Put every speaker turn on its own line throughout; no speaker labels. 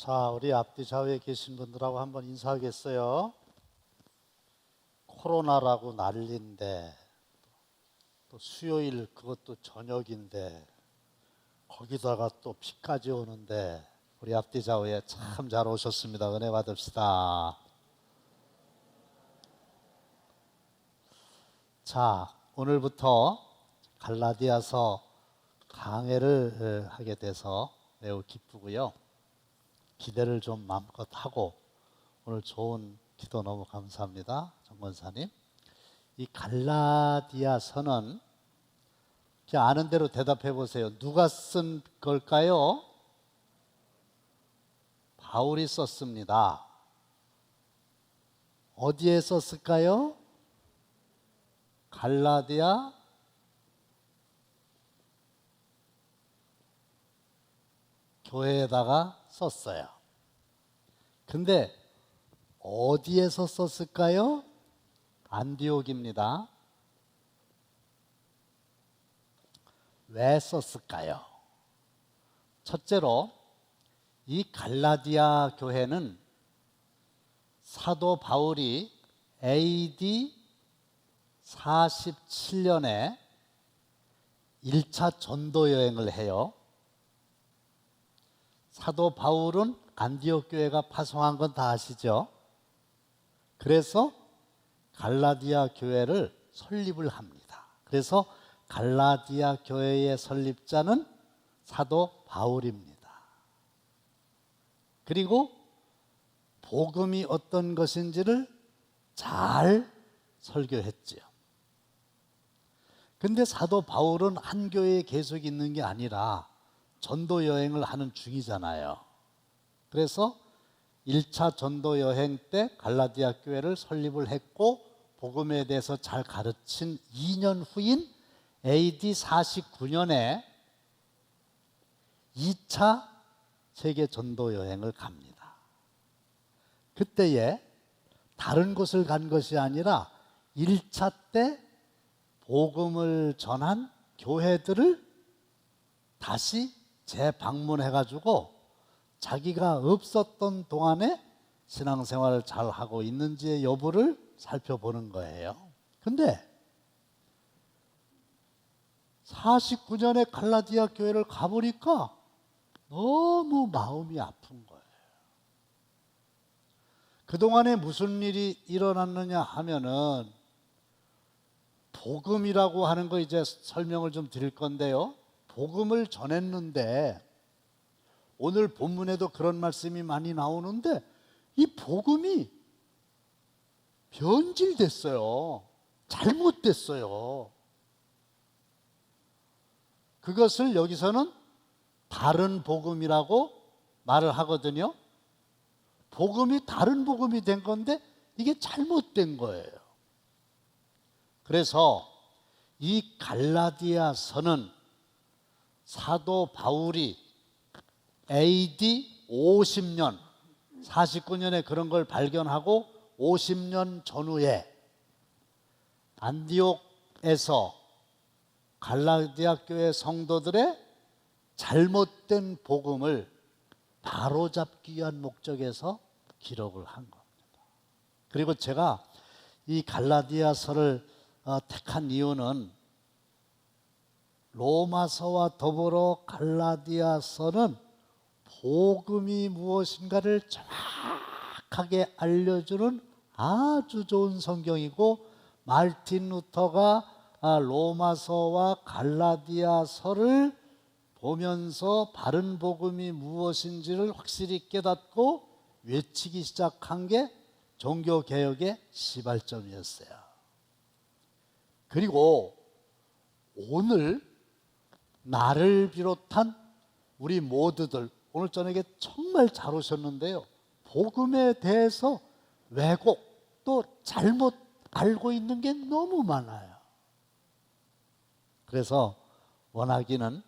자, 우리 앞뒤 좌우에 계신 분들하고 한번 인사하겠어요. 코로나라고 난리인데 또 수요일 그것도 저녁인데 거기다가 또 비까지 오는데 우리 앞뒤 좌우에 참 잘 오셨습니다. 은혜 받읍시다. 자, 오늘부터 갈라디아서 강해를 하게 돼서 매우 기쁘고요. 기대를 좀 마음껏 하고 오늘 좋은 기도 너무 감사합니다. 정권사님. 이 갈라디아서는 그냥 아는 대로 대답해 보세요. 누가 쓴 걸까요? 바울이 썼습니다. 어디에 썼을까요? 갈라디아 교회에다가 썼어요. 근데 어디에서 썼을까요? 안디옥입니다. 왜 썼을까요? 첫째로 이 갈라디아 교회는 사도 바울이 AD 47년에 1차 전도 여행을 해요. 사도 바울은 안디옥 교회가 파송한 건 다 아시죠? 그래서 갈라디아 교회를 설립을 합니다. 그래서 갈라디아 교회의 설립자는 사도 바울입니다. 그리고 복음이 어떤 것인지를 잘 설교했지요. 근데 사도 바울은 한 교회에 계속 있는 게 아니라 전도 여행을 하는 중이잖아요. 그래서 1차 전도 여행 때 갈라디아 교회를 설립을 했고 복음에 대해서 잘 가르친 2년 후인 AD 49년에 2차 세계 전도 여행을 갑니다. 그때에 다른 곳을 간 것이 아니라 1차 때 복음을 전한 교회들을 다시 재방문해가지고 자기가 없었던 동안에 신앙생활을 잘 하고 있는지의 여부를 살펴보는 거예요. 근데 49년에 갈라디아 교회를 가보니까 너무 마음이 아픈 거예요. 그동안에 무슨 일이 일어났느냐 하면은 복음이라고 하는 거 이제 설명을 좀 드릴 건데요. 복음을 전했는데 오늘 본문에도 그런 말씀이 많이 나오는데 이 복음이 변질됐어요. 잘못됐어요. 그것을 여기서는 다른 복음이라고 말을 하거든요. 복음이 다른 복음이 된 건데 이게 잘못된 거예요. 그래서 이 갈라디아서는 사도 바울이 AD 50년, 49년에 그런 걸 발견하고 50년 전후에 안디옥에서 갈라디아 교회 성도들의 잘못된 복음을 바로잡기 위한 목적에서 기록을 한 겁니다. 그리고 제가 이 갈라디아서를 택한 이유는 로마서와 더불어 갈라디아서는 복음이 무엇인가를 정확하게 알려주는 아주 좋은 성경이고 마르틴 루터가 로마서와 갈라디아서를 보면서 바른 복음이 무엇인지를 확실히 깨닫고 외치기 시작한 게 종교개혁의 시발점이었어요. 그리고 오늘 나를 비롯한 우리 모두들 오늘 저녁에 정말 잘 오셨는데요. 복음에 대해서 왜곡 또 잘못 알고 있는 게 너무 많아요. 그래서 원하기는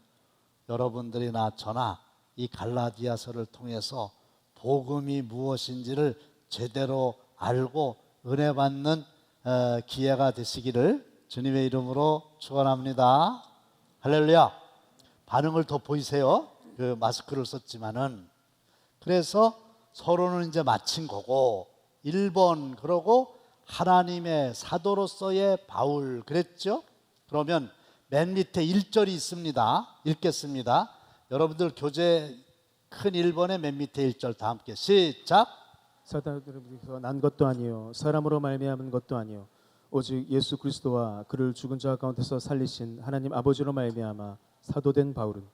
여러분들이나 저나 이 갈라디아서를 통해서 복음이 무엇인지를 제대로 알고 은혜 받는 기회가 되시기를 주님의 이름으로 축원합니다. 할렐루야. 반응을 더 보이세요? 그 마스크를 썼지만은 그래서 서로는 이제 마친 거고 1번 그러고 하나님의 사도로서의 바울 그랬죠? 그러면 맨 밑에 1절이 있습니다. 읽겠습니다. 여러분들 교재 큰 1번의 맨 밑에 1절 다 함께 시작.
사단으로부터 난 것도 아니요 사람으로 말미암은 것도 아니요 오직 예수 그리스도와 그를 죽은 자 가운데서 살리신 하나님 아버지로 말미암아 사도된 바울은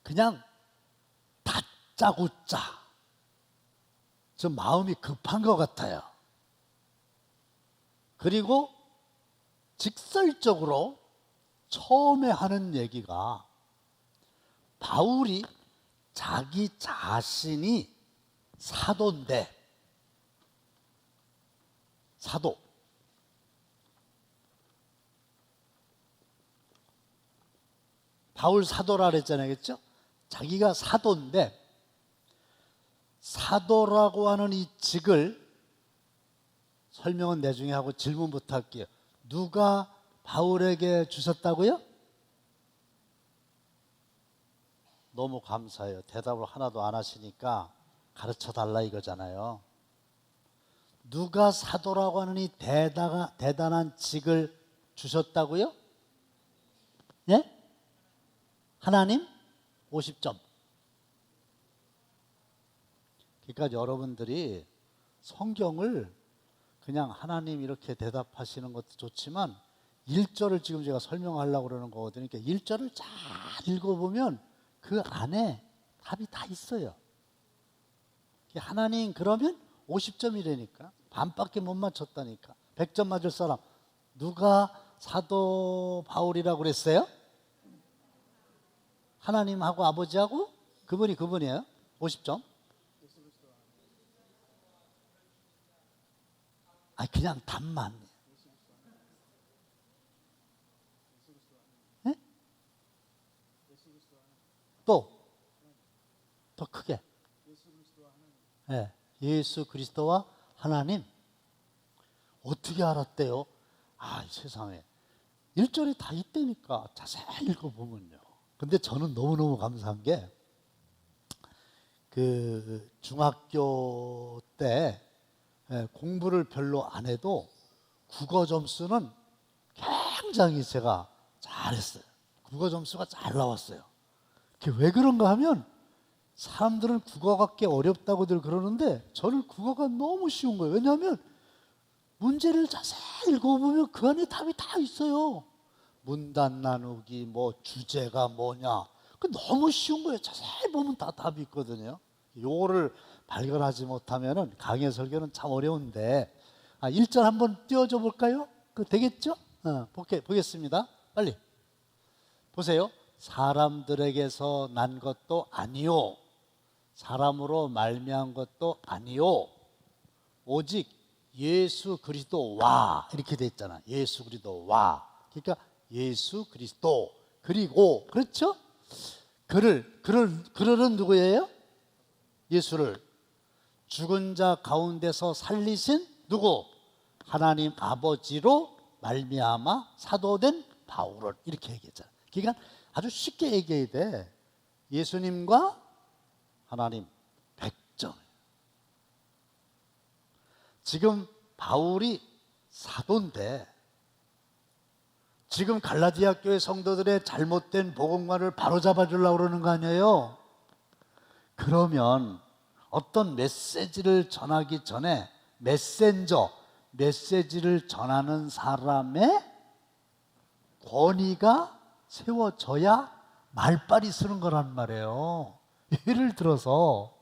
그냥 다짜고짜 좀 마음이 급한 것 같아요. 그리고 직설적으로 처음에 하는 얘기가 바울이 자기 자신이 사도인데, 사도. 바울 사도라 그랬잖아요. 그렇죠? 자기가 사도인데 사도라고 하는 이 직을 설명은 나중에 하고 질문부터 할게요. 누가 바울에게 주셨다고요? 너무 감사해요. 대답을 하나도 안 하시니까 가르쳐 달라 이거잖아요. 누가 사도라고 하는 이 대단한 직을 주셨다고요? 예? 하나님? 50점. 그러니까 여러분들이 성경을 그냥 하나님 이렇게 대답하시는 것도 좋지만 1절을 지금 제가 설명하려고 그러는 거거든요. 그러니까 1절을 잘 읽어보면 그 안에 답이 다 있어요. 하나님 그러면 50점이라니까. 반밖에 못 맞췄다니까. 100점 맞을 사람 누가 사도 바울이라고 그랬어요? 하나님하고 아버지하고 그분이에요. 50점. 아 그냥 답만. 네? 더 크게. 네. 예수 그리스도와 하나님. 어떻게 알았대요? 아 세상에 1절이 다 있다니까. 자세히 읽어보면요. 근데 저는 너무너무 감사한 게 그 중학교 때 공부를 별로 안 해도 국어 점수는 굉장히 제가 잘했어요. 국어 점수가 잘 나왔어요. 그게 왜 그런가 하면 사람들은 국어가 꽤 어렵다고들 그러는데 저는 국어가 너무 쉬운 거예요. 왜냐하면 문제를 자세히 읽어보면 그 안에 답이 다 있어요. 문단 나누기, 뭐 주제가 뭐냐. 그 너무 쉬운 거예요. 자세히 보면 다 답이 있거든요. 요거를 발견하지 못하면은 강의 설교는 참 어려운데 1절 한번 띄워줘 볼까요? 그 되겠죠? 보겠습니다. 빨리 보세요. 사람들에게서 난 것도 아니요 사람으로 말미암은 것도 아니요 오직 예수 그리스도와 이렇게 돼 있잖아. 예수 그리스도와. 그러니까 예수 그리스도 그리고 그렇죠? 그를은 누구예요? 예수를 죽은 자 가운데서 살리신 누구? 하나님 아버지로 말미암아 사도된 바울을 이렇게 얘기했잖아요. 그러니까 아주 쉽게 얘기해야 돼. 예수님과 하나님 100점. 지금 바울이 사도인데 지금 갈라디아 교회 성도들의 잘못된 복음관을 바로잡아 주려고 그러는 거 아니에요? 그러면 어떤 메시지를 전하기 전에 메시지를 전하는 사람의 권위가 세워져야 말빨이 쓰는 거란 말이에요. 예를 들어서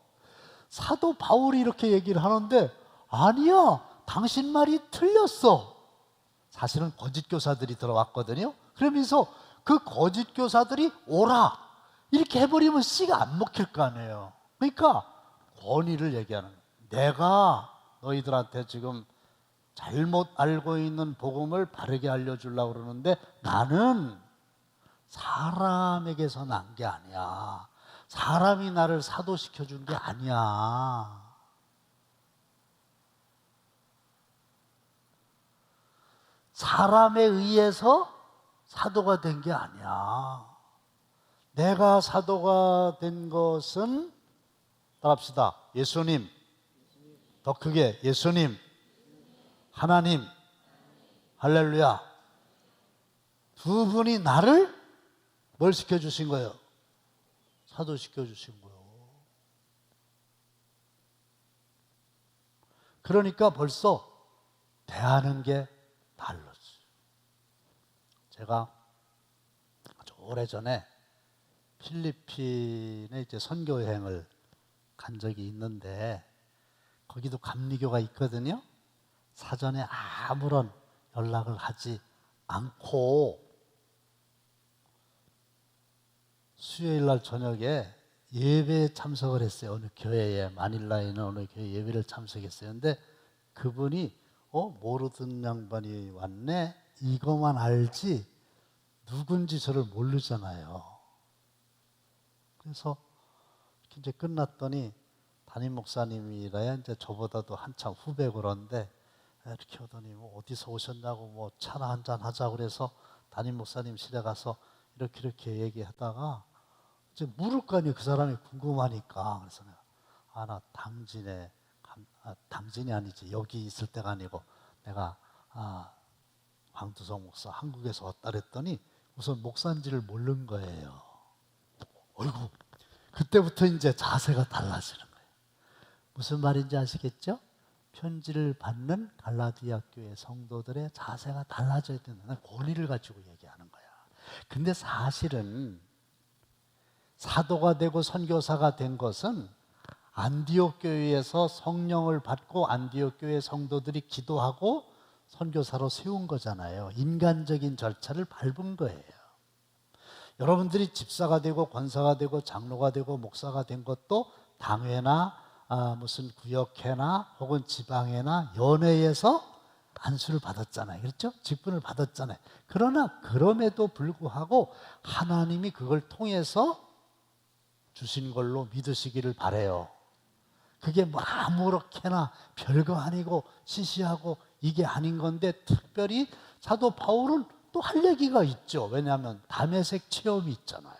사도 바울이 이렇게 얘기를 하는데 아니야, 당신 말이 틀렸어. 사실은 거짓 교사들이 들어왔거든요. 그러면서 그 거짓 교사들이 오라 이렇게 해버리면 씨가 안 먹힐 거 아니에요. 그러니까 권위를 얘기하는 거예요. 내가 너희들한테 지금 잘못 알고 있는 복음을 바르게 알려주려고 그러는데 나는 사람에게서 난 게 아니야. 사람이 나를 사도시켜 준 게 아니야. 사람에 의해서 사도가 된 게 아니야. 내가 사도가 된 것은 따라합시다. 예수님. 더 크게 예수님. 하나님. 할렐루야. 두 분이 나를 뭘 시켜주신 거예요? 사도시켜주신 거예요. 그러니까 벌써 대하는 게 달랐어요. 제가 아주 오래전에 필리핀에 이제 선교 여행을 간 적이 있는데 거기도 감리교가 있거든요. 사전에 아무런 연락을 하지 않고 수요일 날 저녁에 예배에 참석을 했어요. 어느 교회에, 마닐라에 있는 어느 교회 예배를 참석했어요. 근데 그분이 모르던 양반이 왔네? 이거만 알지 누군지 저를 모르잖아요. 그래서 이제 끝났더니 담임 목사님이라야 이제 저보다도 한참 후배 그런데 이렇게 오더니 뭐 어디서 오셨냐고 뭐 차나 한잔 하자 그래서 담임 목사님실에 가서 이렇게 얘기하다가 이제 물을 거 아니에요. 그 사람이 궁금하니까. 그래서 내가 나 당진이 아니지 여기 있을 때가 아니고 내가 황두성 목사 한국에서 왔다 그랬더니 우선 목사인지를 모르는 거예요. 어이구, 그때부터 이제 자세가 달라지는 거예요. 무슨 말인지 아시겠죠? 편지를 받는 갈라디아 교회 성도들의 자세가 달라져야 된다는 권위를 가지고 얘기하는 거야. 근데 사실은 사도가 되고 선교사가 된 것은 안디옥 교회에서 성령을 받고 안디옥 교회 성도들이 기도하고 선교사로 세운 거잖아요. 인간적인 절차를 밟은 거예요. 여러분들이 집사가 되고 권사가 되고 장로가 되고 목사가 된 것도 당회나 무슨 구역회나 혹은 지방회나 연회에서 안수를 받았잖아요. 그렇죠? 직분을 받았잖아요. 그러나 그럼에도 불구하고 하나님이 그걸 통해서 주신 걸로 믿으시기를 바라요. 그게 뭐 아무렇게나 별거 아니고 시시하고 이게 아닌 건데 특별히 사도 바울은 또 할 얘기가 있죠. 왜냐하면 다메섹 체험이 있잖아요.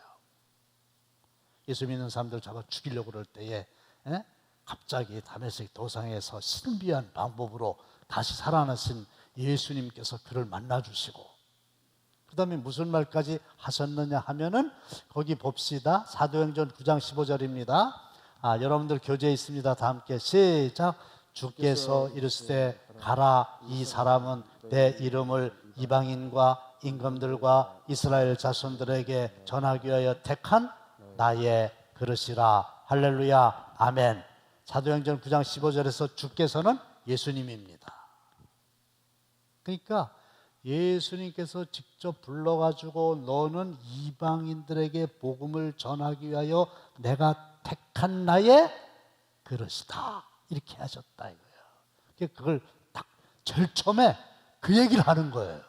예수 믿는 사람들 잡아 죽이려고 그럴 때에 갑자기 다메섹 도상에서 신비한 방법으로 다시 살아나신 예수님께서 그를 만나주시고 그 다음에 무슨 말까지 하셨느냐 하면은 거기 봅시다. 사도행전 9장 15절입니다. 여러분들 교재에 있습니다. 다 함께 시작. 주께서 이르시되 가라. 이 사람은 내 이름을 이방인과 임금들과 이스라엘 자손들에게 전하기 위하여 택한 나의 그릇이라. 할렐루야. 아멘. 사도행전 9장 15절에서 주께서는 예수님입니다. 그러니까 예수님께서 직접 불러가지고 너는 이방인들에게 복음을 전하기 위하여 내가 택한 나의 그릇이다. 이렇게 하셨다 이거예요. 그걸 딱 제일 처음에 그 얘기를 하는 거예요.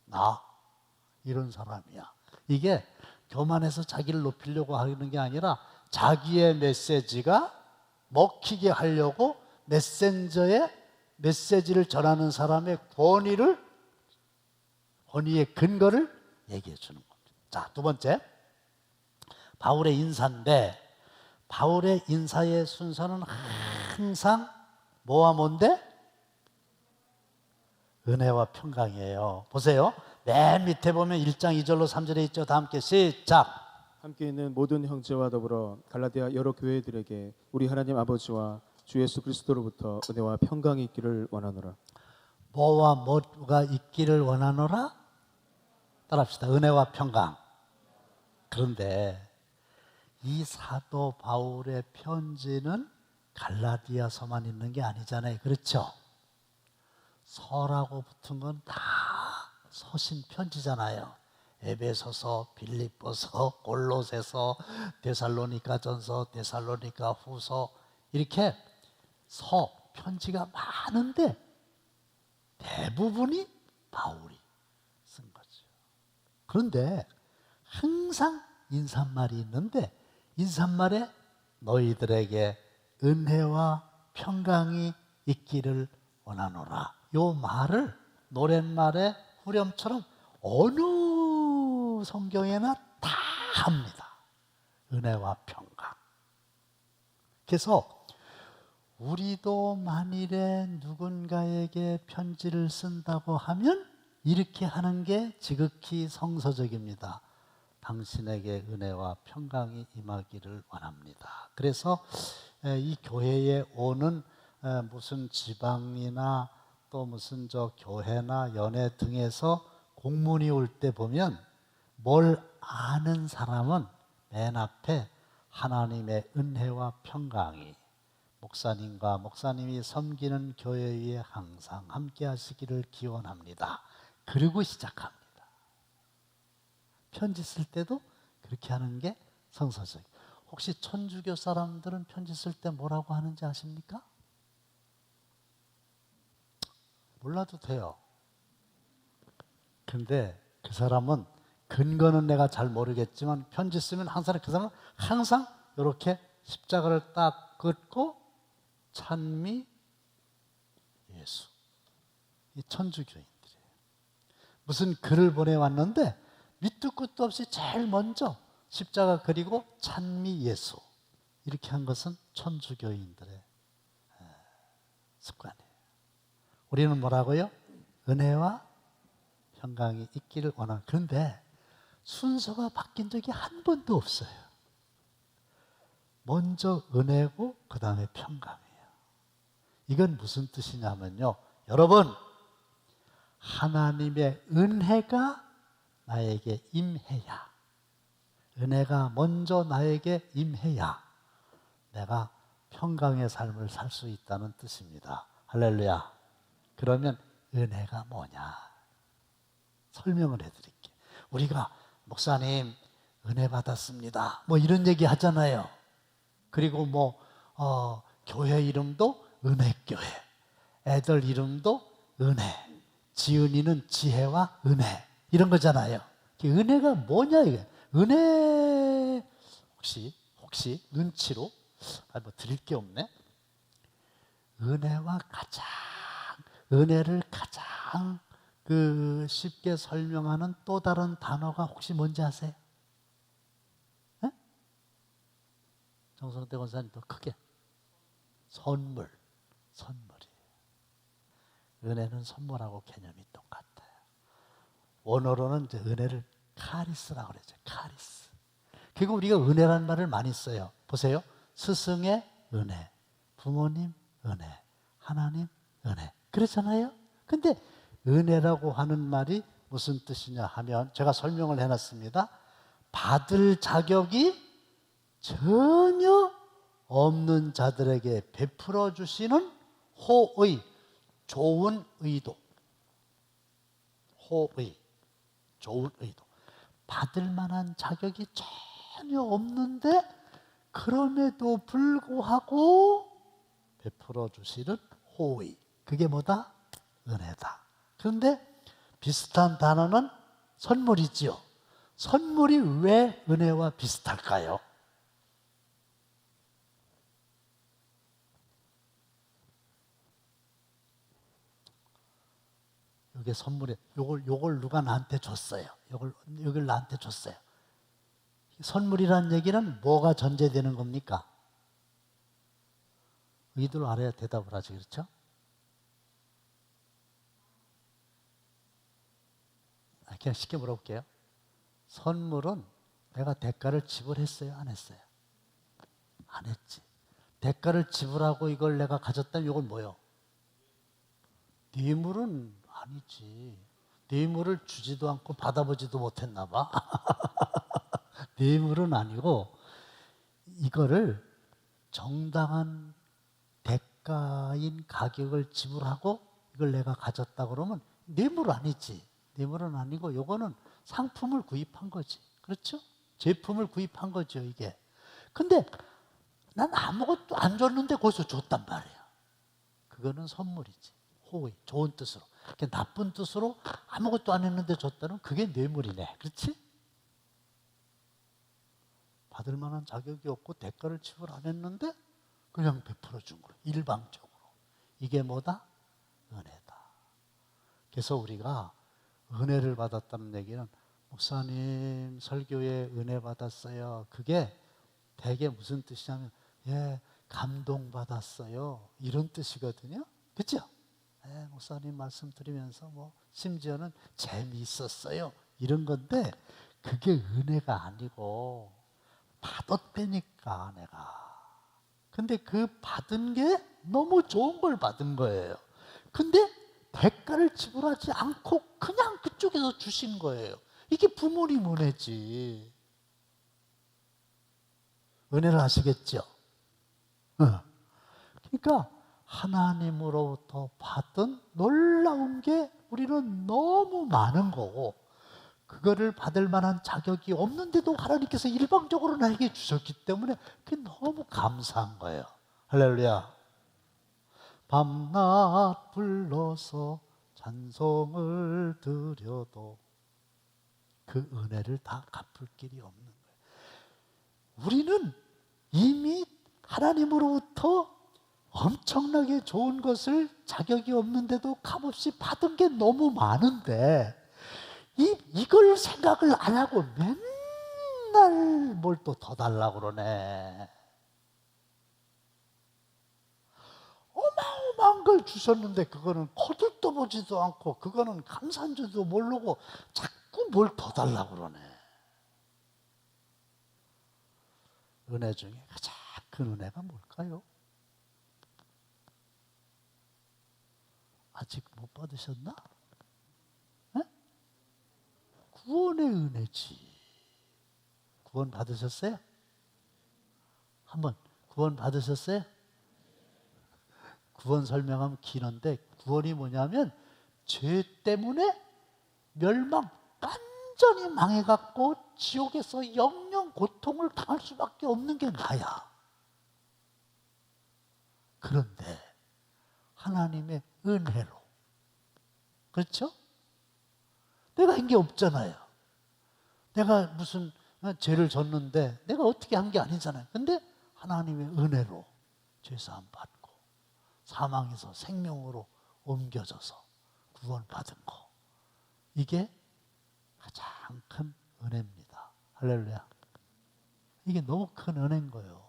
나 이런 사람이야. 이게 교만해서 자기를 높이려고 하는 게 아니라 자기의 메시지가 먹히게 하려고 메신저의 메시지를 전하는 사람의 권위의 근거를 얘기해 주는 겁니다. 자, 두 번째, 바울의 인사인데 바울의 인사의 순서는 항상 뭐와 뭔데? 은혜와 평강이에요. 보세요. 맨 밑에 보면 1장 2절로 3절에 있죠. 다 함께 시작.
함께 있는 모든 형제와 더불어 갈라디아 여러 교회들에게 우리 하나님 아버지와 주 예수 그리스도로부터 은혜와 평강이 있기를 원하노라.
뭐와 뭐가 있기를 원하노라? 따라합시다. 은혜와 평강. 그런데 이 사도 바울의 편지는 갈라디아서만 있는 게 아니잖아요. 그렇죠? 서라고 붙은 건 다 서신 편지잖아요. 에베소서, 빌립보서, 골로새서, 데살로니가전서, 데살로니가 후서 이렇게 편지가 많은데 대부분이 바울이 쓴 거죠. 그런데 항상 인사말이 있는데 인사말에 너희들에게 은혜와 평강이 있기를 원하노라. 요 말을 노랫말의 후렴처럼 어느 성경에나 다 합니다. 은혜와 평강. 그래서 우리도 만일에 누군가에게 편지를 쓴다고 하면 이렇게 하는 게 지극히 성서적입니다. 당신에게 은혜와 평강이 임하기를 원합니다. 그래서 이 교회에 오는 무슨 지방이나 또 무슨 저 교회나 연회 등에서 공문이 올 때 보면 뭘 아는 사람은 맨 앞에 하나님의 은혜와 평강이 목사님과 목사님이 섬기는 교회 위에 항상 함께 하시기를 기원합니다. 그리고 시작합니다. 편지 쓸 때도 그렇게 하는 게 성서적. 혹시 천주교 사람들은 편지 쓸 때 뭐라고 하는지 아십니까? 몰라도 돼요. 근데 그 사람은 근거는 내가 잘 모르겠지만 편지 쓰면 항상 그 사람은 항상 이렇게 십자가를 딱 긋고 찬미 예수. 이 천주교인들이에요. 무슨 글을 보내왔는데 밑도 끝도 없이 제일 먼저 십자가 그리고 찬미 예수 이렇게 한 것은 천주교인들의 습관이에요. 우리는 뭐라고요? 은혜와 평강이 있기를 원하는. 그런데 순서가 바뀐 적이 한 번도 없어요. 먼저 은혜고 그 다음에 평강이에요. 이건 무슨 뜻이냐면요, 여러분, 하나님의 은혜가 나에게 임해야, 은혜가 먼저 나에게 임해야 내가 평강의 삶을 살 수 있다는 뜻입니다. 할렐루야. 그러면 은혜가 뭐냐? 설명을 해드릴게요. 우리가 목사님 은혜 받았습니다 뭐 이런 얘기 하잖아요. 그리고 교회 이름도 은혜교회, 애들 이름도 은혜, 지은이는 지혜와 은혜 이런 거잖아요. 은혜가 뭐냐 이게. 은혜 혹시 눈치로 드릴 게 없네. 은혜를 가장 쉽게 설명하는 또 다른 단어가 혹시 뭔지 아세요? 네? 정성태 권사님 더 크게. 선물이에요. 은혜는 선물하고 개념이 똑같아요. 원어로는 이제 은혜를 카리스라고 그러죠. 카리스. 그리고 우리가 은혜라는 말을 많이 써요. 보세요. 스승의 은혜, 부모님 은혜, 하나님 은혜. 그렇잖아요. 근데 은혜라고 하는 말이 무슨 뜻이냐 하면 제가 설명을 해놨습니다. 받을 자격이 전혀 없는 자들에게 베풀어 주시는 호의, 좋은 의도. 호의, 좋은 의도. 받을 만한 자격이 전혀 없는데 그럼에도 불구하고 베풀어 주시는 호의. 그게 뭐다? 은혜다. 그런데 비슷한 단어는 선물이지요. 선물이 왜 은혜와 비슷할까요? 이게 선물에 요걸 누가 나한테 줬어요. 요걸 나한테 줬어요. 선물이라는 얘기는 뭐가 전제되는 겁니까? 이들 알아야 대답을 하지, 그렇죠? 그냥 쉽게 물어볼게요. 선물은 내가 대가를 지불했어요, 안 했어요? 안 했지. 대가를 지불하고 이걸 내가 가졌다면 이건 뭐요? 뇌물은 아니지. 뇌물을 주지도 않고 받아보지도 못했나 봐. 뇌물은 아니고 이거를 정당한 대가인 가격을 지불하고 이걸 내가 가졌다 그러면 뇌물 아니지. 뇌물은 아니고 요거는 상품을 구입한 거지. 그렇죠? 제품을 구입한 거죠, 이게. 근데 난 아무것도 안 줬는데 거기서 줬단 말이야. 그거는 선물이지. 호의, 좋은 뜻으로. 나쁜 뜻으로 아무것도 안 했는데 줬다는 그게 뇌물이네. 그렇지? 받을 만한 자격이 없고 대가를 지불 안 했는데 그냥 베풀어 준 거예요. 일방적으로. 이게 뭐다? 은혜다. 그래서 우리가 은혜를 받았다는 얘기는 목사님 설교에 은혜 받았어요. 그게 대개 무슨 뜻이냐면 감동받았어요. 이런 뜻이거든요. 그렇죠? 네, 목사님 말씀 들으면서 뭐 심지어는 재미있었어요. 이런 건데 그게 은혜가 아니고 받았다니까 내가. 근데 그 받은 게 너무 좋은 걸 받은 거예요. 근데 대가를 지불하지 않고 그냥 그쪽에서 주신 거예요. 이게 부모님 은혜지. 은혜를 아시겠죠? 그러니까 하나님으로부터 받은 놀라운 게 우리는 너무 많은 거고 그거를 받을 만한 자격이 없는데도 하나님께서 일방적으로 나에게 주셨기 때문에 그게 너무 감사한 거예요. 할렐루야. 밤낮 불러서 찬송을 드려도 그 은혜를 다 갚을 길이 없는 거예요. 우리는 이미 하나님으로부터 엄청나게 좋은 것을 자격이 없는데도 값없이 받은 게 너무 많은데 이걸 생각을 안 하고 맨날 뭘 또 더 달라고 그러네. 어마어마한 걸 주셨는데 그거는 거들떠보지도 않고 그거는 감사한 줄도 모르고 자꾸 뭘 더 달라고 그러네. 은혜 중에 가장 큰 은혜가 뭘까요? 아직 못 받으셨나? 네? 구원의 은혜지. 구원 받으셨어요? 한번 구원 받으셨어요? 구원 설명하면 길은데 구원이 뭐냐면 죄 때문에 멸망, 완전히 망해갖고 지옥에서 영영 고통을 당할 수밖에 없는 게 나야. 그런데 하나님의 은혜로, 그렇죠? 내가 한 게 없잖아요. 내가 무슨 죄를 졌는데 내가 어떻게 한 게 아니잖아요. 근데 하나님의 은혜로 죄사함 받고 사망에서 생명으로 옮겨져서 구원받은 거, 이게 가장 큰 은혜입니다. 할렐루야. 이게 너무 큰 은혜인 거예요.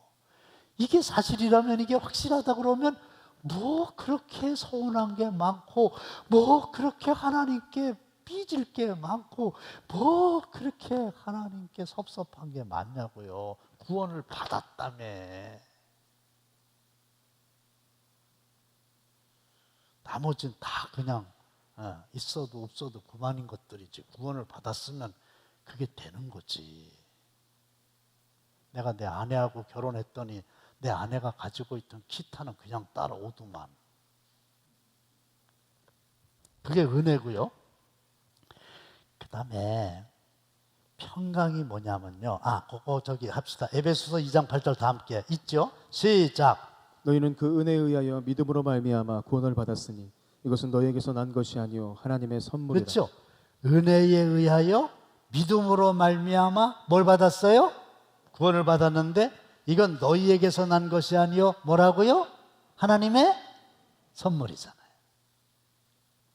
이게 사실이라면, 이게 확실하다 그러면 뭐 그렇게 서운한 게 많고, 뭐 그렇게 하나님께 삐질 게 많고, 뭐 그렇게 하나님께 섭섭한 게 많냐고요. 구원을 받았다며. 나머지는 다 그냥 있어도 없어도 그만인 것들이지. 구원을 받았으면 그게 되는 거지. 내가 내 아내하고 결혼했더니 내 아내가 가지고 있던 기타는 그냥 따라오더만. 그게 은혜고요. 그 다음에 평강이 뭐냐면요. 그거 저기 합시다. 에베소서 2장 8절 다 함께 있죠? 시작.
너희는 그 은혜에 의하여 믿음으로 말미암아 구원을 받았으니 이것은 너희에게서 난 것이 아니요 하나님의 선물이라.
그렇죠? 은혜에 의하여 믿음으로 말미암아 뭘 받았어요? 구원을 받았는데 이건 너희에게서 난 것이 아니요 뭐라고요? 하나님의 선물이잖아요.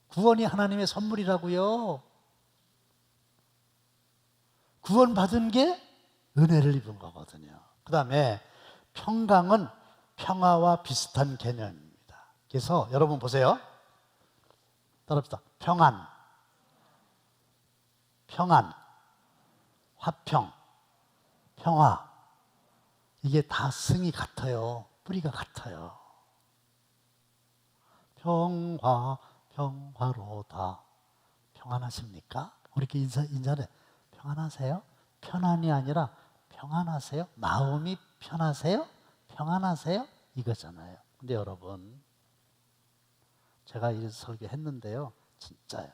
구원이 하나님의 선물이라고요. 구원 받은 게 은혜를 입은 거거든요. 그 다음에 평강은 평화와 비슷한 개념입니다. 그래서 여러분 보세요. 따라합시다. 평안, 화평, 평화, 이게 다 승이 같아요. 뿌리가 같아요. 평화로다. 평안하십니까? 우리 이렇게 인사를 평안하세요? 편안이 아니라 평안하세요? 마음이 편하세요? 평안하세요? 이거잖아요. 근데 여러분, 제가 이 설교했는데요, 진짜요.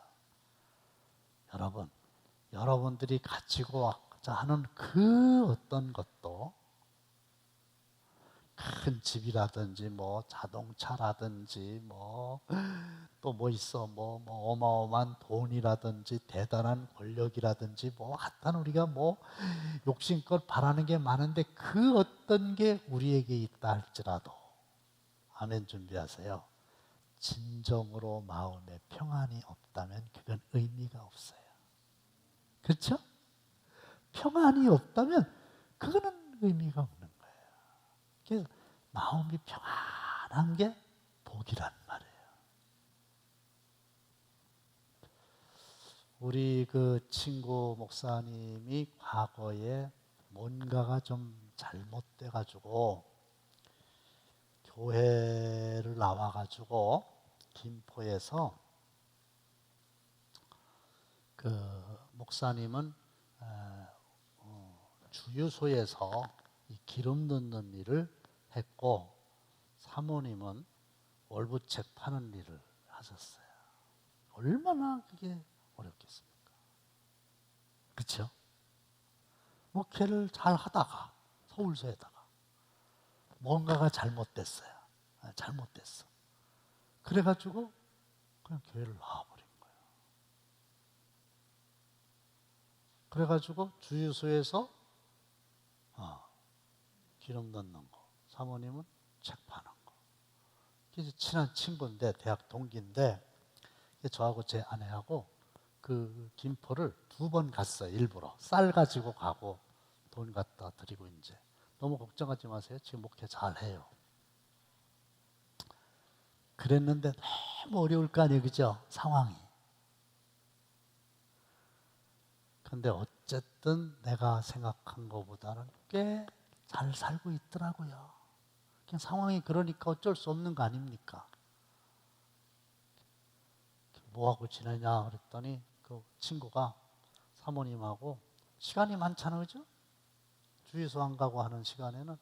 여러분들이 가지고자 하는 그 어떤 것도, 큰 집이라든지 뭐 자동차라든지 뭐 또 뭐 있어 뭐 어마어마한 돈이라든지 대단한 권력이라든지 뭐 하여튼 우리가 뭐 욕심껏 바라는 게 많은데 그 어떤 게 우리에게 있다 할지라도, 아멘 준비하세요. 진정으로 마음에 평안이 없다면 그건 의미가 없어요. 그렇죠? 평안이 없다면 그거는 의미가 없는 거예요. 그래서 마음이 평안한 게 복이란 말이에요. 우리 그 친구 목사님이 과거에 뭔가가 좀 잘못돼 가지고 교회를 나와 가지고 김포에서 그 목사님은 주유소에서 이 기름 넣는 일을 했고 사모님은 월부책 파는 일을 하셨어요. 얼마나 그게 어렵겠습니까? 그렇죠? 목회를 잘 하다가 서울서에다가 뭔가가 잘못됐어요. 잘못됐어. 그래가지고 그냥 교회를 나와버린 거예요. 그래가지고 주유소에서 기름 넣는 거, 사모님은 책 파는 거. 그래서 친한 친구인데 대학 동기인데 저하고 제 아내하고 그 김포를 2번 갔어요. 일부러 쌀 가지고 가고 돈 갖다 드리고 이제 너무 걱정하지 마세요. 지금 목회 잘해요. 그랬는데 너무 어려울 거 아니에요, 그죠? 상황이. 근데 어쨌든 내가 생각한 것보다는 꽤 잘 살고 있더라고요. 그냥 상황이 그러니까 어쩔 수 없는 거 아닙니까? 뭐하고 지내냐 그랬더니 그 친구가 사모님하고 시간이 많잖아요, 그죠? 주유소 안 가고 하는 시간에는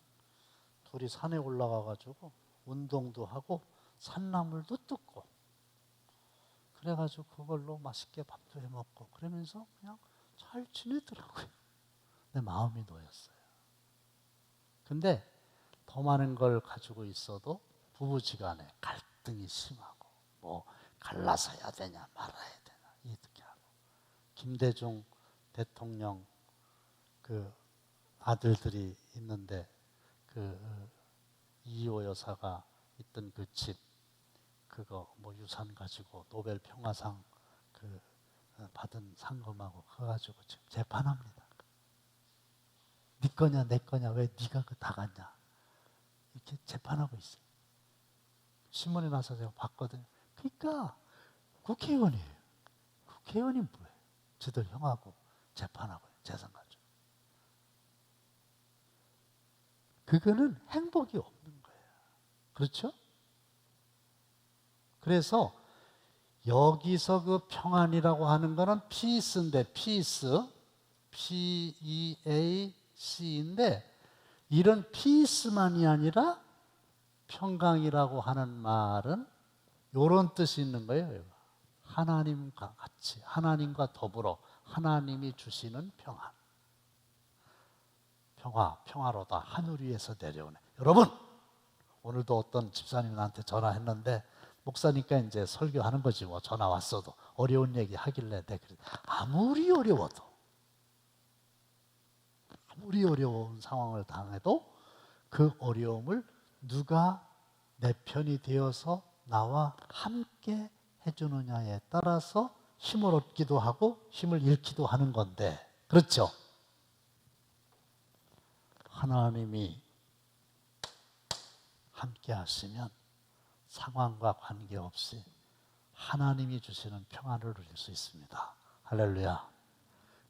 둘이 산에 올라가 가지고 운동도 하고 산나물도 뜯고 그래가지고 그걸로 맛있게 밥도 해 먹고 그러면서 그냥 잘 지내더라고요. 내 마음이 놓였어요. 근데 더 많은 걸 가지고 있어도 부부지간에 갈등이 심하고 뭐 갈라서 해야 되냐 말아야 되나 이렇게 하고 김대중 대통령 그 아들들이 있는데 그 이호 여사가 있던 그 집 그거 뭐 유산 가지고 노벨 평화상 그 받은 상금하고 그거 가지고 지금 재판합니다. 네 거냐 내 거냐 왜 네가 그 다 갔냐 이렇게 재판하고 있어요. 신문에 나서 제가 봤거든요. 그러니까 국회의원이에요. 국회의원이 뭐예요? 지들 형하고 재판하고 재산 가지고. 그거는 행복이 없는 거예요. 그렇죠? 그래서 여기서 그 평안이라고 하는 거는 피스인데 피스 P-E-A-C인데 이런 피스만이 아니라 평강이라고 하는 말은 이런 뜻이 있는 거예요. 하나님과 같이 하나님과 더불어 하나님이 주시는 평안. 평화로다. 하늘 위에서 내려오네. 여러분 오늘도 어떤 집사님이 나한테 전화했는데 목사니까 이제 설교하는 거지 뭐 전화 왔어도 어려운 얘기 하길래 내가 아무리 어려운 상황을 당해도 그 어려움을 누가 내 편이 되어서 나와 함께 해주느냐에 따라서 힘을 얻기도 하고 힘을 잃기도 하는 건데 그렇죠? 하나님이 함께 하시면 상황과 관계없이 하나님이 주시는 평안을 누릴 수 있습니다. 할렐루야.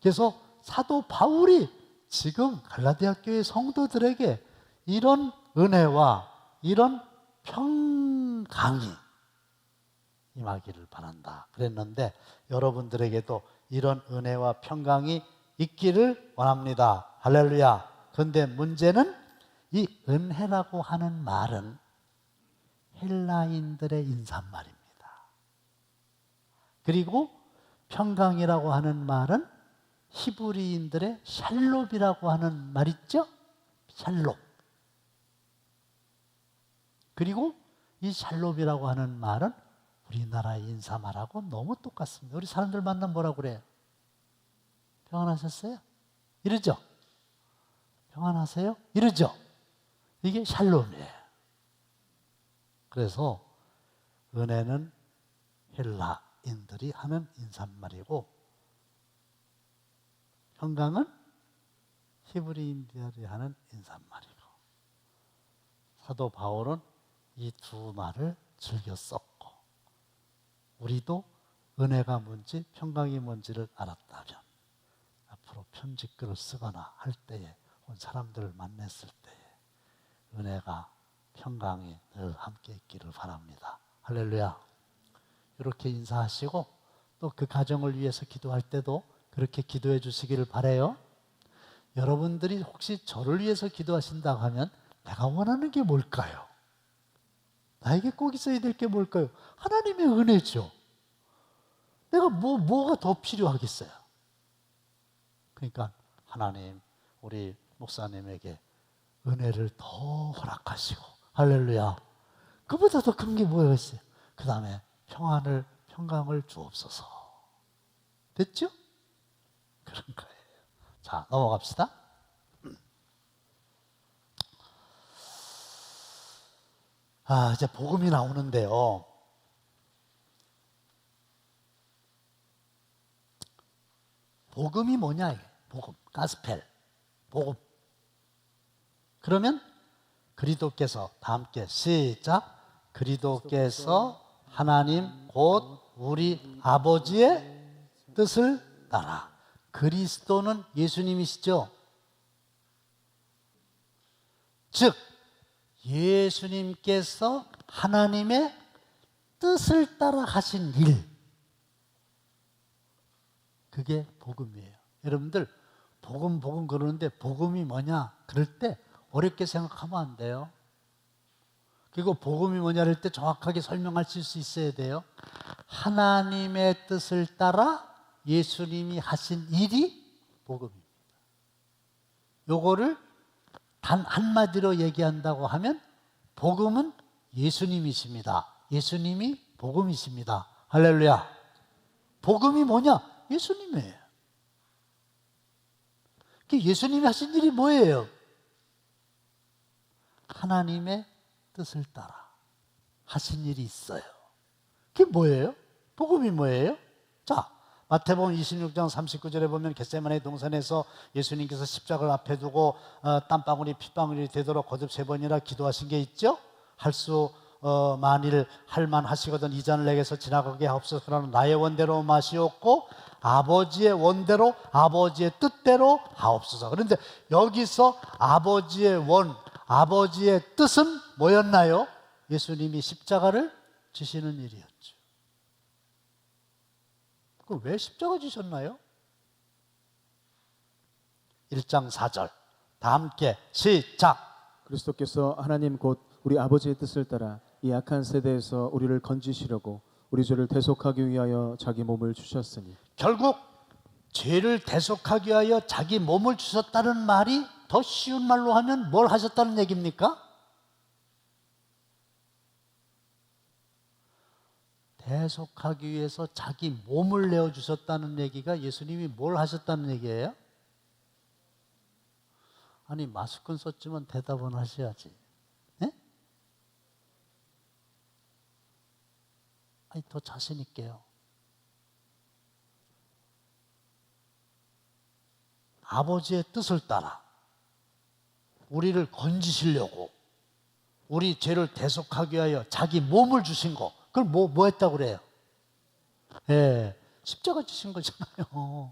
그래서 사도 바울이 지금 갈라디아 교회 성도들에게 이런 은혜와 이런 평강이 임하기를 바란다 그랬는데 여러분들에게도 이런 은혜와 평강이 있기를 원합니다. 할렐루야. 그런데 문제는 이 은혜라고 하는 말은 헬라인들의 인사말입니다. 그리고 평강이라고 하는 말은 히브리인들의 샬롬이라고 하는 말 있죠? 샬롬. 그리고 이 샬롬이라고 하는 말은 우리나라의 인사말하고 너무 똑같습니다. 우리 사람들 만나면 뭐라고 그래요? 평안하셨어요? 이러죠? 평안하세요? 이러죠? 이게 샬롬이에요. 그래서 은혜는 헬라인들이 하는 인사말이고 평강은 히브리인들이 하는 인사말이고 사도 바울은 이 두 말을 즐겨 썼고, 우리도 은혜가 뭔지 평강이 뭔지를 알았다면 앞으로 편지글을 쓰거나 할 때에 사람들을 만났을 때에 은혜가 평강이 늘 함께 있기를 바랍니다. 할렐루야. 이렇게 인사하시고 또 그 가정을 위해서 기도할 때도 그렇게 기도해 주시기를 바라요. 여러분들이 혹시 저를 위해서 기도하신다고 하면 내가 원하는 게 뭘까요? 나에게 꼭 있어야 될 게 뭘까요? 하나님의 은혜죠. 내가 뭐가 더 필요하겠어요? 그러니까 하나님, 우리 목사님에게 은혜를 더 허락하시고, 할렐루야. 그보다 더 큰 게 뭐가 있어요? 그 다음에 평강을 주옵소서. 됐죠? 그런 거예요. 자, 넘어갑시다. 이제 복음이 나오는데요. 복음이 뭐냐? 복음, 가스펠, 복음. 그러면 그리스도께서, 다 함께 시작. 그리스도께서 하나님 곧 우리 아버지의 뜻을 따라. 그리스도는 예수님이시죠. 즉 예수님께서 하나님의 뜻을 따라 하신 일, 그게 복음이에요. 여러분들 복음 그러는데 복음이 뭐냐 그럴 때 어렵게 생각하면 안 돼요. 그리고 복음이 뭐냐 할 때 정확하게 설명하실 수 있어야 돼요. 하나님의 뜻을 따라 예수님이 하신 일이 복음입니다. 요거를 단 한마디로 얘기한다고 하면 복음은 예수님이십니다. 예수님이 복음이십니다. 할렐루야. 복음이 뭐냐? 예수님이에요. 예수님이 하신 일이 뭐예요? 하나님의 뜻을 따라 하신 일이 있어요. 그게 뭐예요? 복음이 뭐예요? 자, 마태복음 26장 39절에 보면 겟세마네 동산에서 예수님께서 십자가를 앞에 두고 땀방울이 핏방울이 되도록 거듭 3번이나 기도하신 게 있죠? 만일 할만하시거든 이 잔을 내게서 지나가게 하옵소서. 그러나 나의 원대로 마시옵고 아버지의 원대로, 아버지의 뜻대로 하옵소서. 그런데 여기서 아버지의 원, 아버지의 뜻은 뭐였나요? 예수님이 십자가를 지시는 일이었죠. 그럼 왜 십자가 지셨나요? 1장 4절 다 함께 시작.
그리스도께서 하나님 곧 우리 아버지의 뜻을 따라 이 악한 세대에서 우리를 건지시려고 우리 죄를 대속하기 위하여 자기 몸을 주셨으니.
결국 죄를 대속하기 위하여 자기 몸을 주셨다는 말이 더 쉬운 말로 하면 뭘 하셨다는 얘기입니까? 대속하기 위해서 자기 몸을 내어주셨다는 얘기가 예수님이 뭘 하셨다는 얘기예요? 아니, 마스크는 썼지만 대답은 하셔야지. 네? 아니, 더 자신 있게요. 아버지의 뜻을 따라 우리를 건지시려고 우리 죄를 대속하기 위하여 자기 몸을 주신 거, 그걸 뭐 했다고 그래요? 예, 십자가 주신 거잖아요.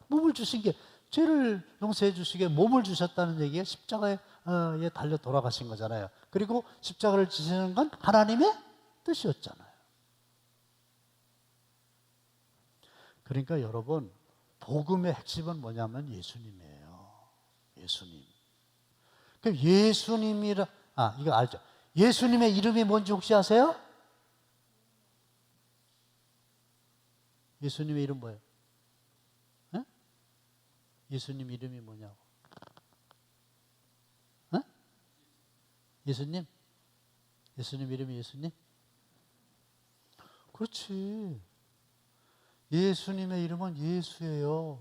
몸을 주신 게, 죄를 용서해 주시게 몸을 주셨다는 얘기가 십자가에 달려 돌아가신 거잖아요. 그리고 십자가를 지시는 건 하나님의 뜻이었잖아요. 그러니까 여러분, 복음의 핵심은 뭐냐면 예수님이에요. 예수님. 그 예수님이라, 이거 알죠? 예수님의 이름이 뭔지 혹시 아세요? 예수님의 이름 뭐예요? 네? 예수님 이름이 뭐냐고? 네? 예수님? 예수님 이름이 예수님? 그렇지. 예수님의 이름은 예수예요.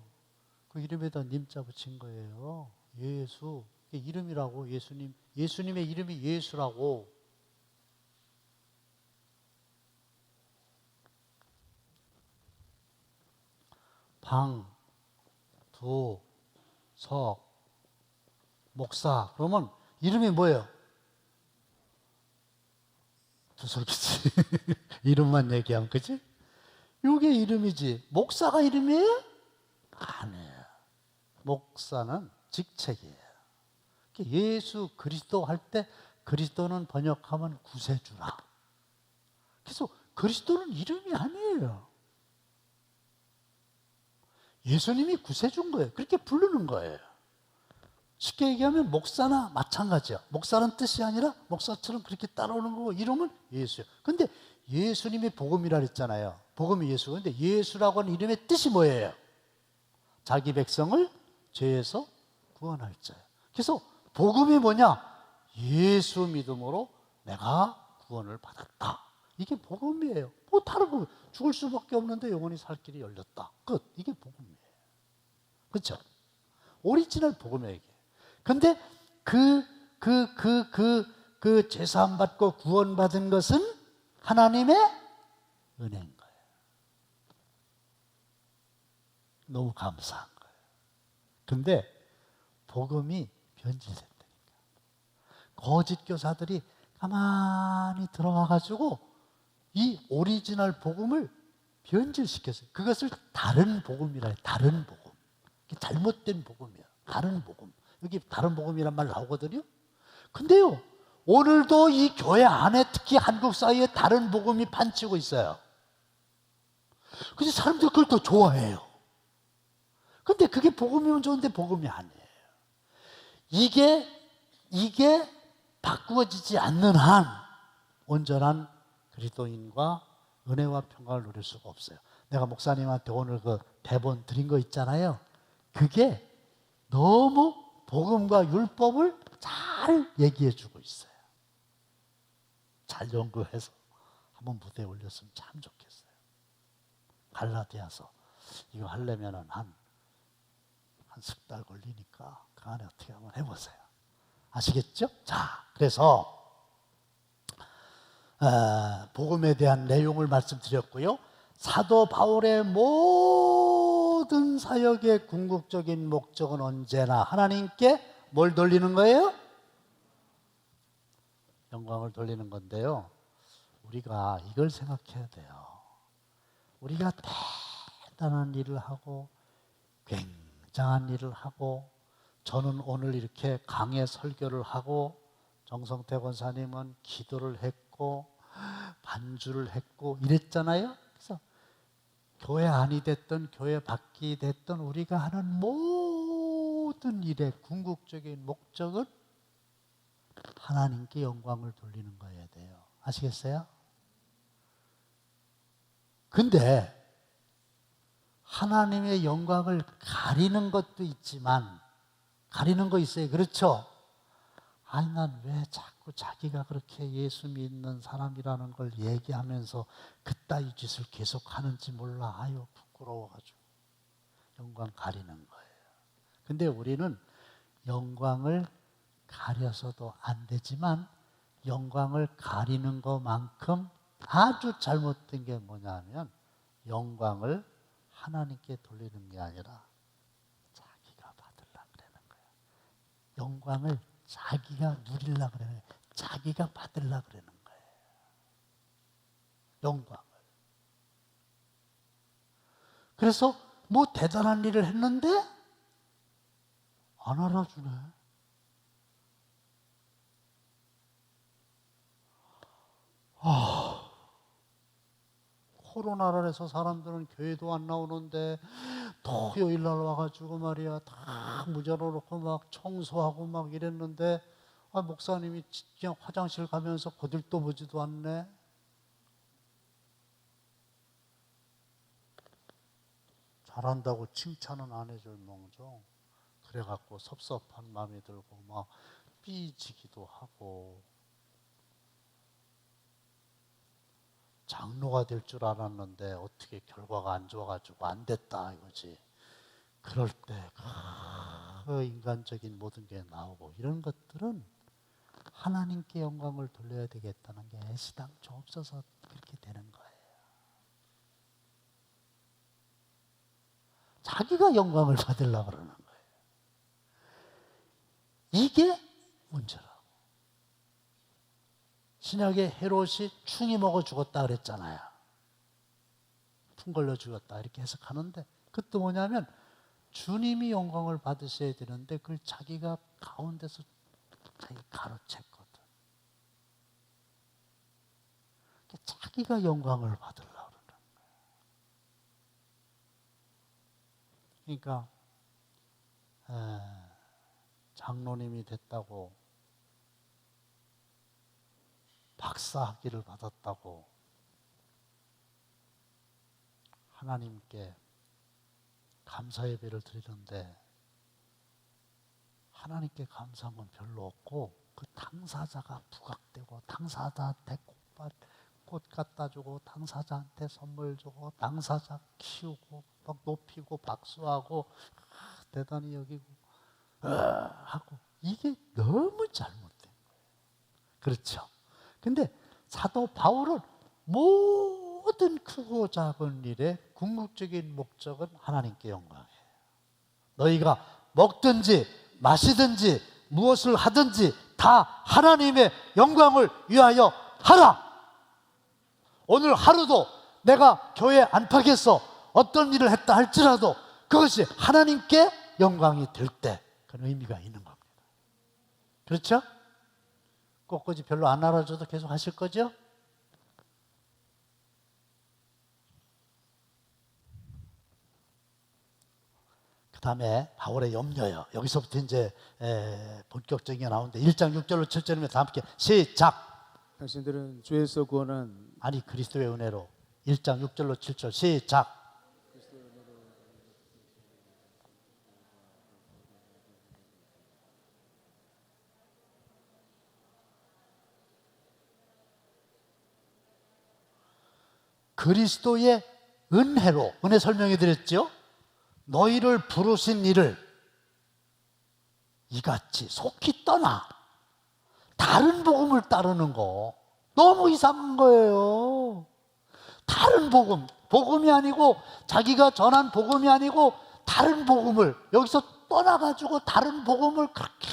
그 이름에다 님자 붙인 거예요. 예수. 이름이라고. 예수님의 이름이 예수라고. 방, 두, 석, 목사. 그러면 이름이 뭐예요? 두솔기지. 이름만 얘기하면, 그치? 이게 이름이지. 목사가 이름이에요? 아니에요. 목사는 직책이에요. 예수 그리스도 할 때 그리스도는 번역하면 구세주라. 그래서 그리스도는 이름이 아니에요. 예수님이 구세주인 거예요. 그렇게 부르는 거예요. 쉽게 얘기하면 목사나 마찬가지야. 목사는 뜻이 아니라 목사처럼 그렇게 따라오는 거고 이름은 예수예요. 근데 예수님이 복음이라 그랬잖아요. 복음이 예수. 근데 예수라고 하는 이름의 뜻이 뭐예요? 자기 백성을 죄에서 구원할 자예요. 그래서 복음이 뭐냐? 예수 믿음으로 내가 구원을 받았다. 이게 복음이에요. 뭐 다른 거 죽을 수밖에 없는데 영원히 살 길이 열렸다. 끝. 이게 복음이에요. 그렇죠? 오리지널 복음이에요, 이게. 근데 그 제사함 받고 구원받은 것은 하나님의 은혜인 거예요. 너무 감사한 거예요. 근데 복음이 변질됐다니까. 거짓 교사들이 가만히 들어와가지고 이 오리지널 복음을 변질시켰어요. 그것을 다른 복음이라 해요. 다른 복음. 잘못된 복음이야. 다른 복음. 여기 다른 복음이란 말 나오거든요. 근데요, 오늘도 이 교회 안에 특히 한국 사회에 다른 복음이 판치고 있어요. 근데 사람들이 그걸 더 좋아해요. 근데 그게 복음이면 좋은데 복음이 아니에요. 이게 바꾸어지지 않는 한 온전한 그리스도인과 은혜와 평강을 누릴 수가 없어요. 내가 목사님한테 오늘 그 대본 드린 거 있잖아요. 그게 너무 복음과 율법을 잘 얘기해 주고 있어요. 잘 연구해서 한번 무대에 올렸으면 참 좋겠어요. 갈라디아서 이거 하려면 한 석 달 걸리니까 그 안에 어떻게 한번 해보세요. 아시겠죠? 자, 그래서 복음에 대한 내용을 말씀드렸고요. 사도 바울의 모든 사역의 궁극적인 목적은 언제나 하나님께 뭘 돌리는 거예요? 영광을 돌리는 건데요. 우리가 이걸 생각해야 돼요. 우리가 대단한 일을 하고 굉장한 일을 하고, 저는 오늘 이렇게 강해 설교를 하고 정성태 권사님은 기도를 했고 반주를 했고 이랬잖아요. 그래서 교회 안이 됐든 교회 밖이 됐든 우리가 하는 모든 일의 궁극적인 목적은 하나님께 영광을 돌리는 거여야 돼요. 아시겠어요? 근데 하나님의 영광을 가리는 것도 있지만, 가리는 거 있어요. 그렇죠? 아니, 난 왜 자꾸 자기가 그렇게 예수 믿는 사람이라는 걸 얘기하면서 그따위 짓을 계속 하는지 몰라. 아유, 부끄러워가지고. 영광 가리는 거예요. 근데 우리는 영광을 가려서도 안 되지만, 영광을 가리는 것만큼 아주 잘못된 게 뭐냐면, 영광을 하나님께 돌리는 게 아니라 자기가 받으려고 그러는 거예요. 영광을 자기가 누리려고 그러는 거예요. 자기가 받으려고 그러는 거예요. 영광을. 그래서 뭐 대단한 일을 했는데 안 알아주네. 코로나를 해서 사람들은 교회도 안 나오는데 토요일 날 와가지고 말이야 다 무전해놓고 막 청소하고 막 이랬는데, 목사님이 그냥 화장실 가면서 거들떠 보지도 않네. 잘한다고 칭찬은 안 해줄 멍정. 그래갖고 섭섭한 마음이 들고 막 삐지기도 하고. 장로가 될 줄 알았는데 어떻게 결과가 안 좋아가지고 안 됐다 이거지. 그럴 때 그 인간적인 모든 게 나오고, 이런 것들은 하나님께 영광을 돌려야 되겠다는 게 애시당초 없어서 그렇게 되는 거예요. 자기가 영광을 받으려고 그러는 거예요. 이게 문제라고. 신약에 헤롯이 충이 먹어 죽었다 그랬잖아요. 풍 걸려 죽었다 이렇게 해석하는데 그것도 뭐냐면 주님이 영광을 받으셔야 되는데 그걸 자기가 가운데서 자기 가로챘거든. 자기가 영광을 받으려고 그러는 거예요. 그러니까 장로님이 됐다고 박사학위를 받았다고 하나님께 감사 예배를 드리는데 하나님께 감사한 건 별로 없고 그 당사자가 부각되고 당사자한테 꽃 갖다 주고 당사자한테 선물 주고 당사자 키우고 막 높이고 박수하고 대단히 여기고 하고 이게 너무 잘못된 거예요. 그렇죠? 근데 사도 바울은 모든 크고 작은 일의 궁극적인 목적은 하나님께 영광이에요. 너희가 먹든지 마시든지 무엇을 하든지 다 하나님의 영광을 위하여 하라. 오늘 하루도 내가 교회 안팎에서 어떤 일을 했다 할지라도 그것이 하나님께 영광이 될 때 그런 의미가 있는 겁니다. 그렇죠? 꽃꽂이 별로 안 알아줘도 계속 하실 거죠? 그 다음에 바울의 염려요. 여기서부터 이제 본격적인 게 나오는데 1장 6절로 7절이면 다 함께 시작.
당신들은 주에서 구원한
아니 그리스도의 은혜로 1장 6절로 7절 시작. 그리스도의 은혜로 은혜 설명해 드렸죠. 너희를 부르신 이를 이같이 속히 떠나 다른 복음을 따르는 거 너무 이상한 거예요. 다른 복음, 복음이 아니고 자기가 전한 복음이 아니고 다른 복음을 여기서 떠나가지고 다른 복음을 그렇게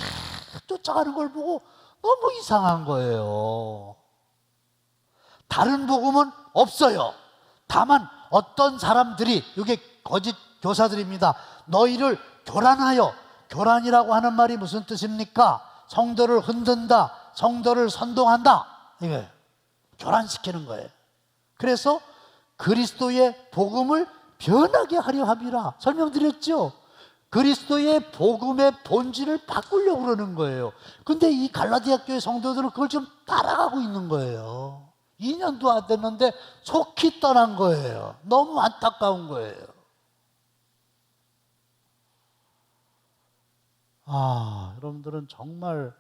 쫓아가는 걸 보고 너무 이상한 거예요. 다른 복음은 없어요. 다만 어떤 사람들이 이게 거짓 교사들입니다. 너희를 교란하여, 교란이라고 하는 말이 무슨 뜻입니까? 성도를 흔든다, 성도를 선동한다. 이게 교란시키는 거예요. 그래서 그리스도의 복음을 변하게 하려 함이라 설명드렸죠. 그리스도의 복음의 본질을 바꾸려고 그러는 거예요. 근데 이 갈라디아 교회 성도들은 그걸 좀 따라가고 있는 거예요. 2년도 안 됐는데 속히 떠난 거예요. 너무 안타까운 거예요. 여러분들은 정말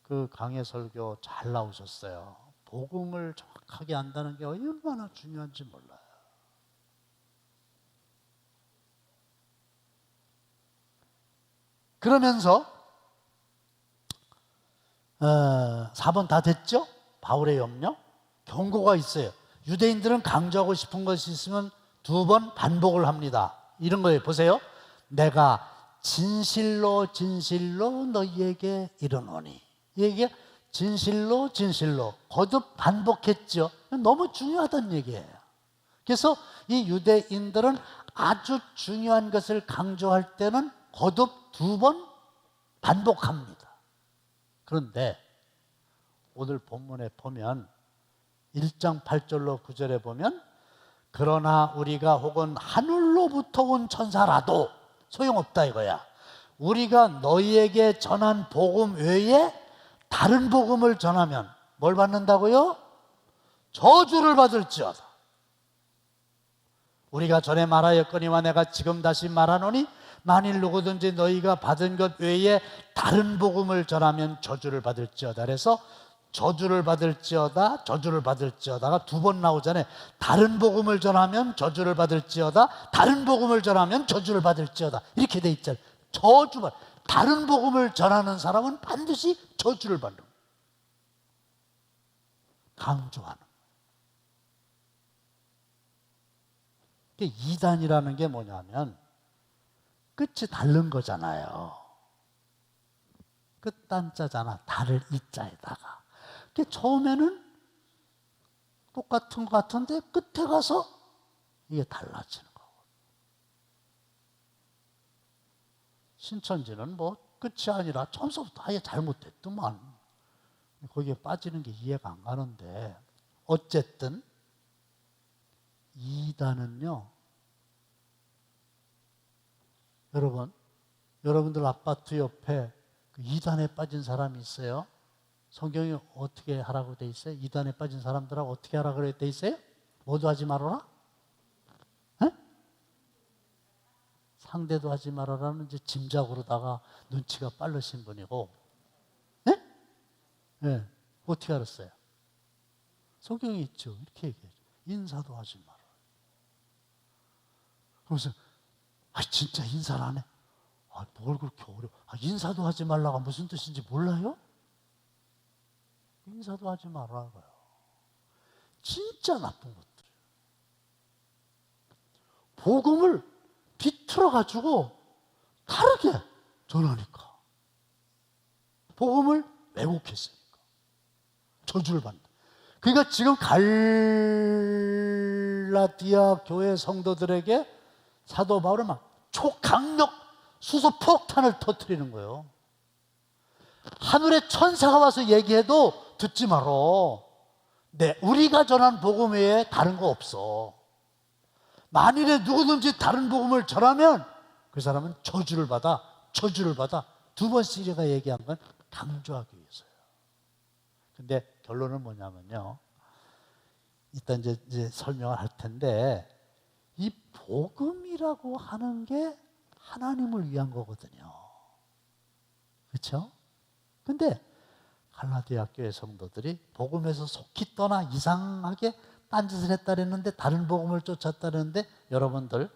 그 강해 설교 잘 나오셨어요. 복음을 정확하게 안다는 게 얼마나 중요한지 몰라요. 그러면서 4번 다 됐죠? 바울의 염려? 경고가 있어요. 유대인들은 강조하고 싶은 것이 있으면 2번 반복을 합니다. 이런 거예요. 보세요. 내가 진실로 진실로 너희에게 이르노니. 이게 진실로 진실로 거듭 반복했죠. 너무 중요하다는 얘기예요. 그래서 이 유대인들은 아주 중요한 것을 강조할 때는 거듭 2번 반복합니다. 그런데 오늘 본문에 보면 1장 8절로 9절에 보면 그러나 우리가 혹은 하늘로부터 온 천사라도 소용없다 이거야. 우리가 너희에게 전한 복음 외에 다른 복음을 전하면 뭘 받는다고요? 저주를 받을지어다. 우리가 전에 말하였거니와 내가 지금 다시 말하노니 만일 누구든지 너희가 받은 것 외에 다른 복음을 전하면 저주를 받을지어다. 그래서 저주를 받을지어다, 저주를 받을지어다가 2번 나오잖아요. 다른 복음을 전하면 저주를 받을지어다, 다른 복음을 전하면 저주를 받을지어다. 이렇게 돼 있잖아요. 저주받. 다른 복음을 전하는 사람은 반드시 저주를 받는 거예요. 강조하는 거예요. 이단이라는 게 뭐냐면 끝이 다른 거잖아요. 끝단자잖아. 달을 이자에다가. 처음에는 똑같은 것 같은데 끝에 가서 이게 달라지는 거고. 신천지는 뭐 끝이 아니라 처음부터 아예 잘못됐더만 거기에 빠지는 게 이해가 안 가는데, 어쨌든 이단은요, 여러분들 아파트 옆에 그 이단에 빠진 사람이 있어요? 성경이 어떻게 하라고 돼 있어요? 이단에 빠진 사람들하고 어떻게 하라고 돼 있어요? 모두 하지 말아라? 에? 상대도 하지 말아라는 이제 짐작으로다가 눈치가 빠르신 분이고, 예? 예. 어떻게 알았어요? 성경에 있죠. 이렇게 얘기해요. 인사도 하지 마라. 그래서 진짜 인사를 안 해? 뭘 그렇게 어려워? 인사도 하지 말라가 무슨 뜻인지 몰라요? 인사도 하지 말라고요. 진짜 나쁜 것들이에요. 복음을 비틀어가지고 다르게 전하니까. 복음을 왜곡했으니까. 저주를 받는다. 그러니까 지금 갈라디아 교회 성도들에게 사도 바울은 막 초강력 수소 폭탄을 터뜨리는 거예요. 하늘의 천사가 와서 얘기해도 듣지 말어. 네, 우리가 전한 복음 외에 다른 거 없어. 만일에 누구든지 다른 복음을 전하면 그 사람은 저주를 받아. 두 번씩 제가 얘기한 건 강조하기 위해서요. 근데 결론은 뭐냐면요, 이따 이제 설명을 할 텐데, 이 복음이라고 하는 게 하나님을 위한 거거든요. 그렇죠? 근데 갈라디아 교회 성도들이 복음에서 속히 떠나 이상하게 딴짓을 했다 그랬는데, 다른 복음을 쫓았다 그랬는데, 여러분들,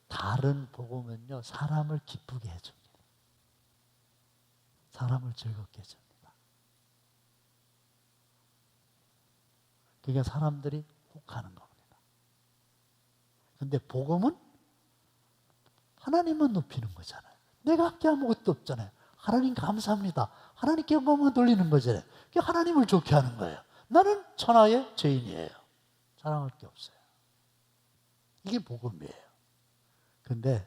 다른 복음은요, 사람을 기쁘게 해줍니다. 사람을 즐겁게 해줍니다. 그게 사람들이 혹하는 겁니다. 근데 복음은 하나님만 높이는 거잖아요. 내가 할 게 아무것도 없잖아요. 하나님 감사합니다. 하나님께 영광만 돌리는 거잖아요. 그게 하나님을 좋게 하는 거예요. 나는 천하의 죄인이에요. 자랑할 게 없어요. 이게 복음이에요. 근데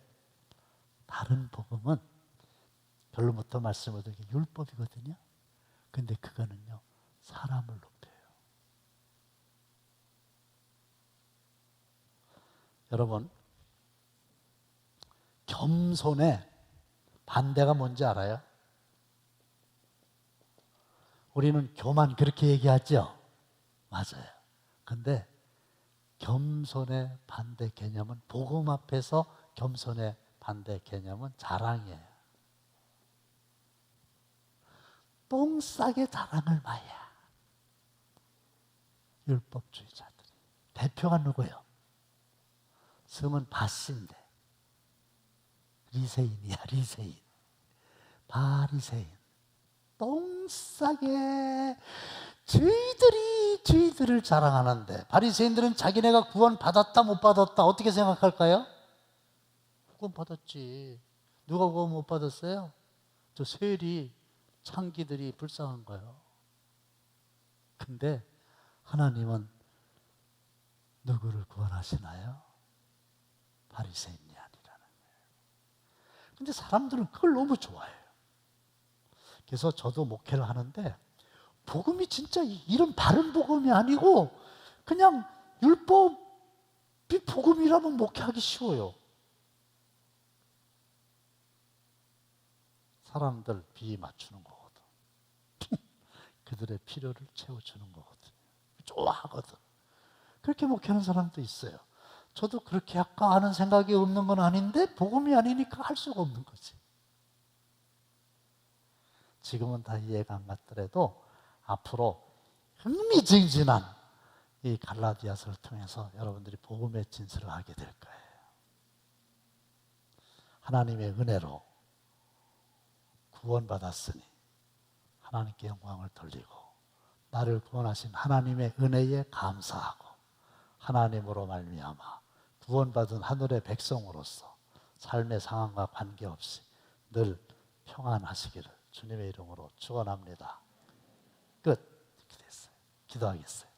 다른 복음은 결론부터 말씀을 드린 게 율법이거든요. 근데 그거는요, 사람을 높여요. 여러분, 겸손의 반대가 뭔지 알아요? 우리는 교만 그렇게 얘기하죠? 맞아요. 근데 겸손의 반대 개념은, 복음 앞에서 겸손의 반대 개념은 자랑이에요. 똥 싸게 자랑을 마야. 율법주의자들이. 대표가 누구예요? 성은 바씨인데 리세인이야. 리세인. 바리새인. 똥 싸게 저희들을 자랑하는데, 바리새인들은 자기네가 구원 받았다 못 받았다 어떻게 생각할까요? 구원 받았지. 누가 구원 못 받았어요? 저 세리 창기들이 불쌍한 거예요. 근데 하나님은 누구를 구원하시나요? 바리새인이 아니라는 거예요. 근데 사람들은 그걸 너무 좋아해요. 그래서 저도 목회를 하는데, 복음이 진짜 이런 바른 복음이 아니고 그냥 율법이 복음이라면 목회하기 쉬워요. 사람들 비위 맞추는 거거든. 그들의 필요를 채워주는 거거든. 좋아하거든. 그렇게 목회하는 사람도 있어요. 저도 그렇게 아까 하는 생각이 없는 건 아닌데, 복음이 아니니까 할 수가 없는 거지. 지금은 다 이해가 안 갔더라도 앞으로 흥미진진한 이 갈라디아서를 통해서 여러분들이 복음의 진술을 하게 될 거예요. 하나님의 은혜로 구원받았으니 하나님께 영광을 돌리고, 나를 구원하신 하나님의 은혜에 감사하고, 하나님으로 말미암아 구원받은 하늘의 백성으로서 삶의 상황과 관계없이 늘 평안하시기를 주님의 이름으로 축원합니다. 끝. 이렇게 됐어요. 기도하겠어요.